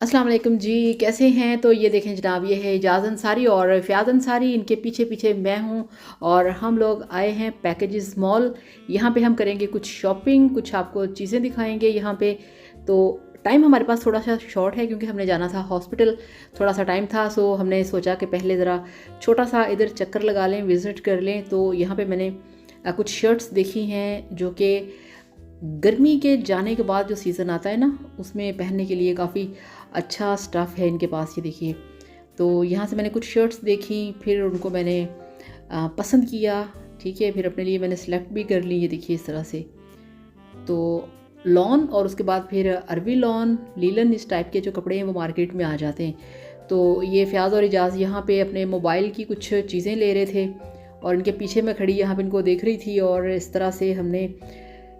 अस्सलाम वालेकुम जी, कैसे हैं? तो ये देखें जनाब, ये है इजाज़ अंसारी और फ़याज़ अंसारी, इनके पीछे पीछे मैं हूँ और हम लोग आए हैं पैकेजेस मॉल। यहाँ पे हम करेंगे कुछ शॉपिंग, कुछ आपको चीज़ें दिखाएंगे यहाँ पे। तो टाइम हमारे पास थोड़ा सा शॉर्ट है क्योंकि हमने जाना था हॉस्पिटल, थोड़ा सा टाइम था। सो हमने सोचा कि पहले ज़रा छोटा सा इधर चक्कर लगा लें, विज़िट कर लें। तो यहाँ पर मैंने कुछ शर्ट्स देखी हैं जो कि गर्मी के जाने के बाद जो सीज़न आता है ना, उसमें पहनने के लिए काफ़ी अच्छा स्टफ़ है इनके पास। ये देखिए, तो यहाँ से मैंने कुछ शर्ट्स देखी, फिर उनको मैंने पसंद किया। ठीक है, फिर अपने लिए मैंने सेलेक्ट भी कर ली। ये देखिए इस तरह से। तो लॉन और उसके बाद फिर अरबी लॉन, लीलन, इस टाइप के जो कपड़े हैं वो मार्केट में आ जाते हैं। तो ये फ़याज़ और इजाज़ यहाँ पे अपने मोबाइल की कुछ चीज़ें ले रहे थे और इनके पीछे मैं खड़ी यहाँ पे इनको देख रही थी। और इस तरह से हमने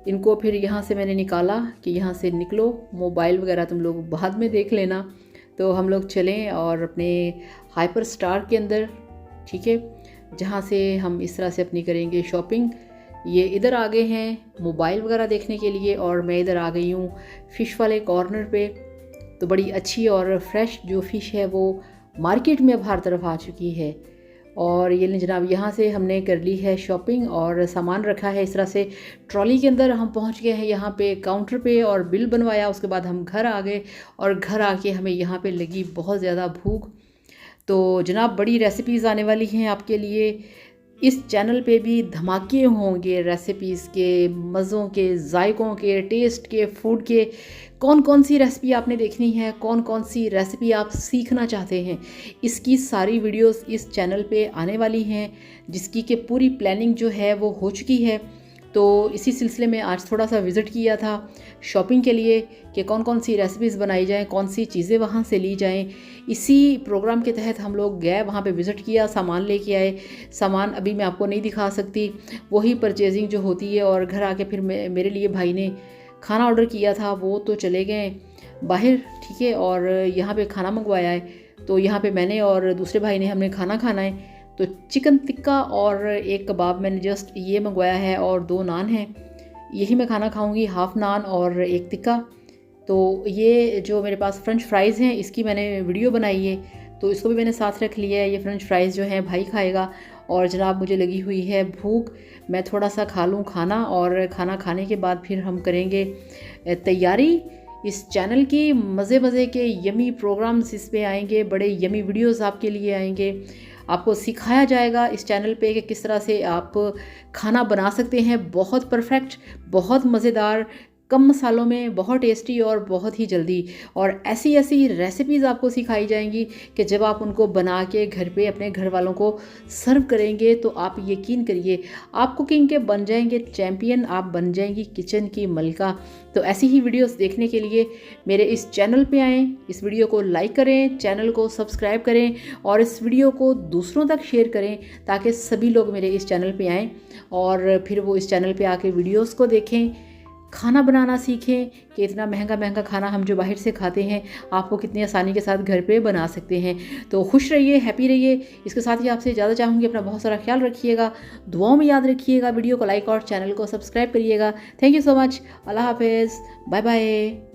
इनको फिर यहाँ से मैंने निकाला कि यहाँ से निकलो, मोबाइल वगैरह तुम लोग बाद में देख लेना। तो हम लोग चलें और अपने हाइपर स्टार के अंदर, ठीक है, जहाँ से हम इस तरह से अपनी करेंगे शॉपिंग। ये इधर आ गए हैं मोबाइल वगैरह देखने के लिए और मैं इधर आ गई हूँ फ़िश वाले कॉर्नर पे। तो बड़ी अच्छी और फ्रेश जो फ़िश है वो मार्केट में अब हर तरफ आ चुकी है। और ये लें जनाब, यहाँ से हमने कर ली है शॉपिंग और सामान रखा है इस तरह से ट्रॉली के अंदर। हम पहुँच गए हैं यहाँ पे काउंटर पे और बिल बनवाया। उसके बाद हम घर आ गए और घर आके हमें यहाँ पे लगी बहुत ज़्यादा भूख। तो जनाब, बड़ी रेसिपीज़ आने वाली हैं आपके लिए। इस चैनल पे भी धमाके होंगे रेसिपीज़ के, मज़ों के, जायकों के, टेस्ट के, फूड के। कौन कौन सी रेसिपी आपने देखनी है, कौन कौन सी रेसिपी आप सीखना चाहते हैं, इसकी सारी वीडियोस इस चैनल पे आने वाली हैं, जिसकी कि पूरी प्लानिंग जो है वो हो चुकी है। तो इसी सिलसिले में आज थोड़ा सा विज़िट किया था शॉपिंग के लिए कि कौन कौन सी रेसिपीज़ बनाई जाएँ, कौन सी चीज़ें वहाँ से ली जाएँ। इसी प्रोग्राम के तहत हम लोग गए, वहाँ पे विज़िट किया, सामान लेके आए। सामान अभी मैं आपको नहीं दिखा सकती, वही परचेजिंग जो होती है। और घर आके फिर मेरे लिए भाई ने खाना ऑर्डर किया था, वो तो चले गए बाहर, ठीक है, और यहाँ पे खाना मंगवाया है। तो यहाँ पे मैंने और दूसरे भाई ने हमने खाना खाना है। तो चिकन टिक्का और एक कबाब मैंने जस्ट ये मंगवाया है और 2 नान हैं, यही मैं खाना खाऊंगी, हाफ़ नान और एक टिक्का। तो ये जो मेरे पास फ़्रेंच फ्राइज़ हैं, इसकी मैंने वीडियो बनाई है, तो इसको भी मैंने साथ रख लिया है। ये फ़्रेंच फ्राइज़ जो हैं भाई खाएगा। और जनाब, मुझे लगी हुई है भूख, मैं थोड़ा सा खा लूँ खाना और खाना खाने के बाद फिर हम करेंगे तैयारी इस चैनल की। मज़े मज़े के यमी प्रोग्राम्स इस पे आएंगे, बड़े यमी वीडियोस आपके लिए आएंगे। आपको सिखाया जाएगा इस चैनल पे कि किस तरह से आप खाना बना सकते हैं, बहुत परफेक्ट, बहुत मज़ेदार, कम मसालों में, बहुत टेस्टी और बहुत ही जल्दी। और ऐसी ऐसी रेसिपीज़ आपको सिखाई जाएंगी कि जब आप उनको बना के घर पे अपने घर वालों को सर्व करेंगे तो आप यकीन करिए, आप कुकिंग के बन जाएंगे चैम्पियन, आप बन जाएंगी किचन की मलका। तो ऐसी ही वीडियोस देखने के लिए मेरे इस चैनल पे आएँ, इस वीडियो को लाइक करें, चैनल को सब्सक्राइब करें और इस वीडियो को दूसरों तक शेयर करें ताकि सभी लोग मेरे इस चैनल पे आएँ और फिर वो इस चैनल पे आके वीडियोस को देखें, खाना बनाना सीखें कि इतना महंगा महंगा खाना हम जो बाहर से खाते हैं, आपको कितनी आसानी के साथ घर पे बना सकते हैं। तो खुश रहिए, हैप्पी रहिए। इसके साथ ही आपसे ज़्यादा चाहूँगी, अपना बहुत सारा ख्याल रखिएगा, दुआओं में याद रखिएगा, वीडियो को लाइक और चैनल को सब्सक्राइब करिएगा। Thank you so much. अल्लाह हाफिज़, बाय बाय।